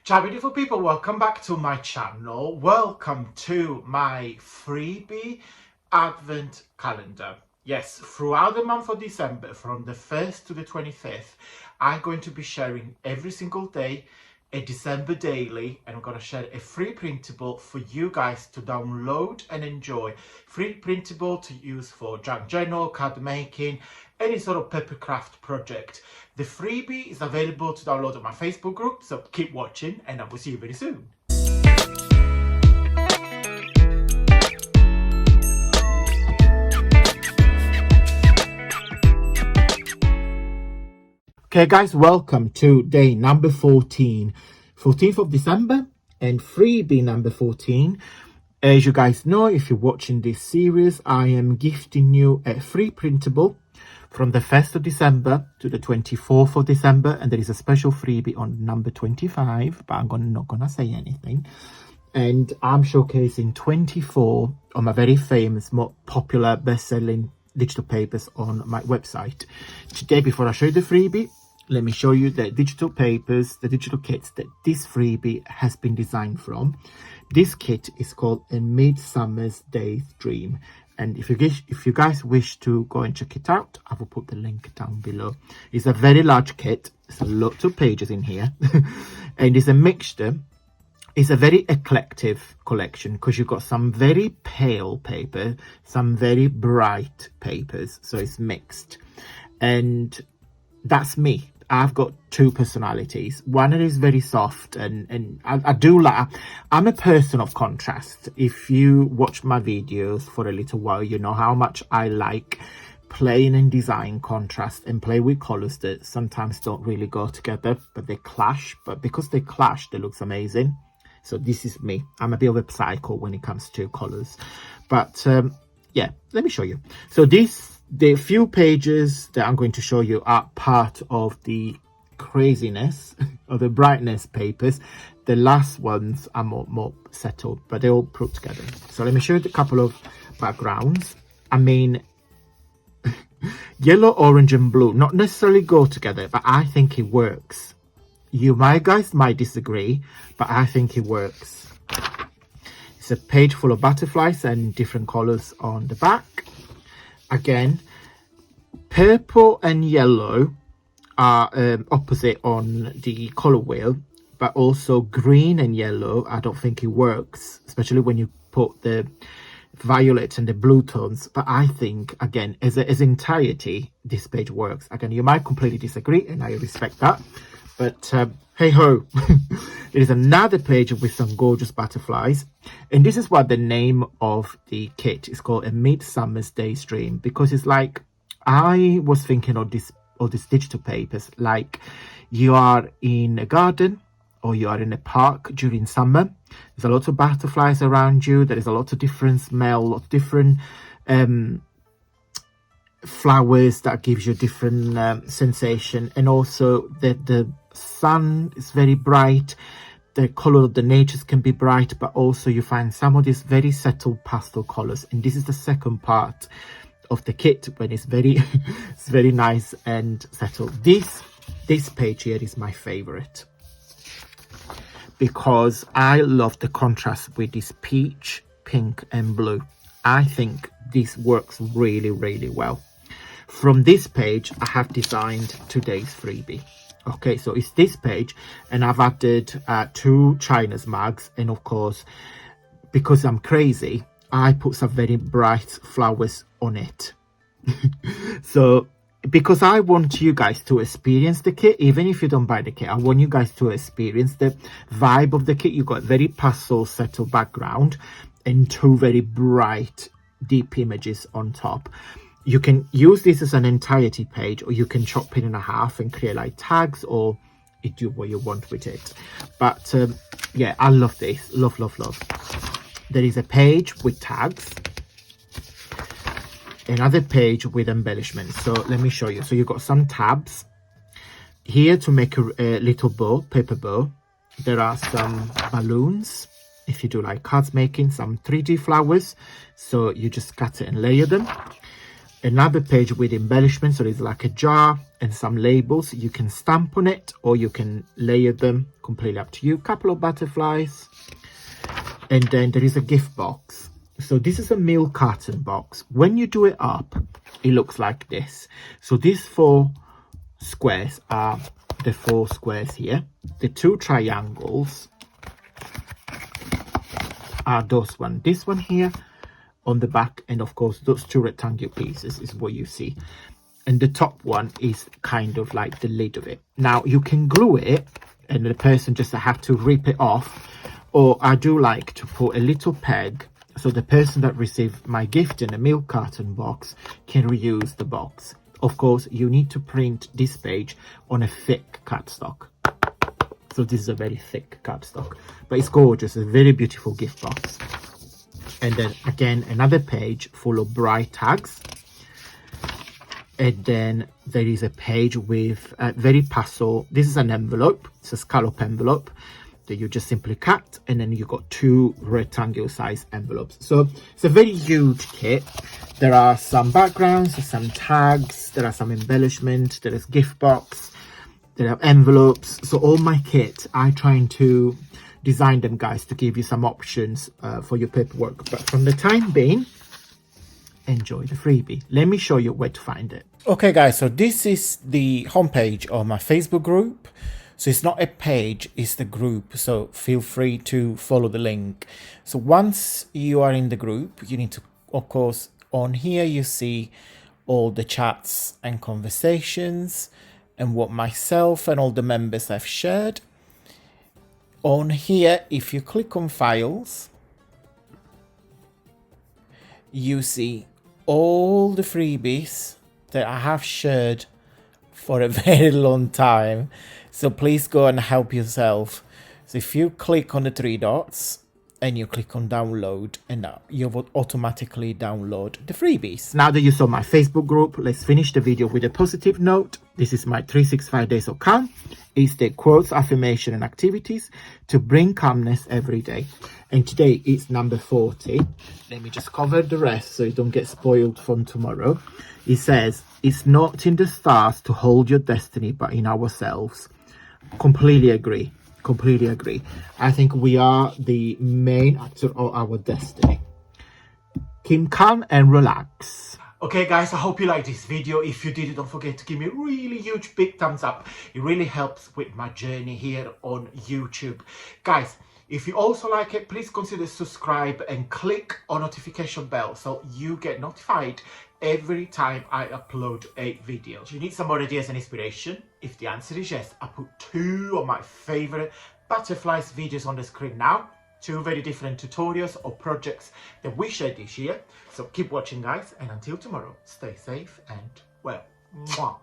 Ciao beautiful people, welcome back to my channel. Welcome to my freebie advent calendar. Yes, throughout the month of December, from the 1st to the 25th, I'm going to be sharing every single day a December daily, and I'm going to share a free printable for you guys to download and enjoy. Free printable to use for junk journal, card making, any sort of papercraft project. The freebie is available to download on my Facebook group, so keep watching and I will see you very soon. Okay guys, welcome to day number 14, 14th of December, and freebie number 14. As you guys know, if you're watching this series, I am gifting you a free printable from the 1st of December to the 24th of December, and there is a special freebie on number 25, but I'm not gonna say anything. And I'm showcasing 24 of my very famous, more popular, best-selling digital papers on my website. Today, before I show you the freebie, let me show you the digital papers, the digital kits that this freebie has been designed from. This kit is called A Midsummer's Day's Dream. And if you guys wish to go and check it out, I will put the link down below. It's a very large kit. There's a lot of pages in here. And it's a mixture. It's a very eclectic collection because you've got some very pale paper, some very bright papers. So it's mixed. And that's me. I've got two personalities. One is very soft, and I do like, I'm a person of contrast. If you watch my videos for a little while, you know how much I like playing and design contrast and play with colors that sometimes don't really go together, but they clash. But because they clash, they look amazing. So this is me. I'm a bit of a psycho when it comes to colors. But yeah, let me show you. So the few pages that I'm going to show you are part of the craziness or the brightness papers. The last ones are more settled, but they're all put together. So let me show you a couple of backgrounds. I mean, yellow, orange and blue not necessarily go together, but I think it works. You guys might disagree, but I think it works. It's a page full of butterflies and different colors on the back. Again, purple and yellow are opposite on the color wheel, but also green and yellow, I don't think it works, especially when you put the violet and the blue tones. But I think, again, as entirety, this page works. Again, you might completely disagree, and I respect that. But hey ho, it is another page with some gorgeous butterflies. And this is what the name of the kit is called, A Midsummer's Day's Dream, because it's like, I was thinking of these digital papers, like you are in a garden or you are in a park during summer. There's a lot of butterflies around you. There is a lot of different smell, a lot of different flowers that gives you different sensation. And also the sun is very bright. The color of the natures can be bright, but also you find some of these very settled pastel colors. And this is the second part of the kit when it's very it's very nice and settled. This page here is my favorite because I love the contrast with this peach, pink and blue. I think this works really, really well. From this page, I have designed today's freebie. Okay, so it's this page, and I've added 2 China's mugs, and of course, because I'm crazy, I put some very bright flowers on it. So, because I want you guys to experience the kit, even if you don't buy the kit, I want you guys to experience the vibe of the kit. You've got very pastel settled background and 2 very bright, deep images on top. You can use this as an entirety page, or you can chop it in half and create like tags, or you do what you want with it. But yeah, I love this. Love, love, love. There is a page with tags, another page with embellishments. So let me show you. So you've got some tabs here to make a little bow, paper bow. There are some balloons if you do like cards making, some 3D flowers. So you just cut it and layer them. another page with embellishment, so there's like a jar and some labels. You can stamp on it or you can layer them, completely up to you. Couple of butterflies, and then there is a gift box. So this is a milk carton box. When you do it up, it looks like this. So these 4 squares are the 4 squares here. The 2 triangles are those one, this one here on the back, and of course those 2 rectangular pieces is what you see, and the top one is kind of like the lid of it. Now you can glue it and the person just have to rip it off, or I do like to put a little peg so the person that received my gift in a milk carton box can reuse the box. Of course you need to print this page on a thick cardstock. So this is a very thick cardstock, but it's gorgeous, a very beautiful gift box. And then again another page full of bright tags, and then there is a page with very pastel. This is an envelope, it's a scallop envelope that you just simply cut, and then you got 2 rectangular size envelopes. So it's a very huge kit. There are some backgrounds, some tags, there are some embellishment, there is gift box, there are envelopes. So all my kit, I trying to design them, guys, to give you some options for your paperwork. But from the time being, enjoy the freebie. Let me show you where to find it. Okay, guys, so this is the homepage of my Facebook group. So it's not a page, it's the group. So feel free to follow the link. So once you are in the group, you need to, of course, on here you see all the chats and conversations and what myself and all the members have shared. On here, if you click on files, you see all the freebies that I have shared for a very long time. So please go and help yourself. So if you click on the 3 dots and you click on download, and you will automatically download the freebies. Now that you saw my Facebook group, let's finish the video with a positive note. This is my 365 days of calm. It's the quotes, affirmation and activities to bring calmness every day. And today it's number 40. Let me just cover the rest so you don't get spoiled from tomorrow. It says, it's not in the stars to hold your destiny, but in ourselves. Completely agree. Completely agree. I think we are the main actor of our destiny. Keep calm and relax. Okay, guys, I hope you liked this video. If you did, don't forget to give me a really huge big thumbs up. It really helps with my journey here on YouTube. Guys, if you also like it, please consider subscribe and click on notification bell so you get notified every time I upload a video. Do you need some more ideas and inspiration? If the answer is yes, I put 2 of my favorite butterflies videos on the screen now. 2 very different tutorials or projects that we shared this year. So keep watching, guys, and until tomorrow, stay safe and well. Mwah.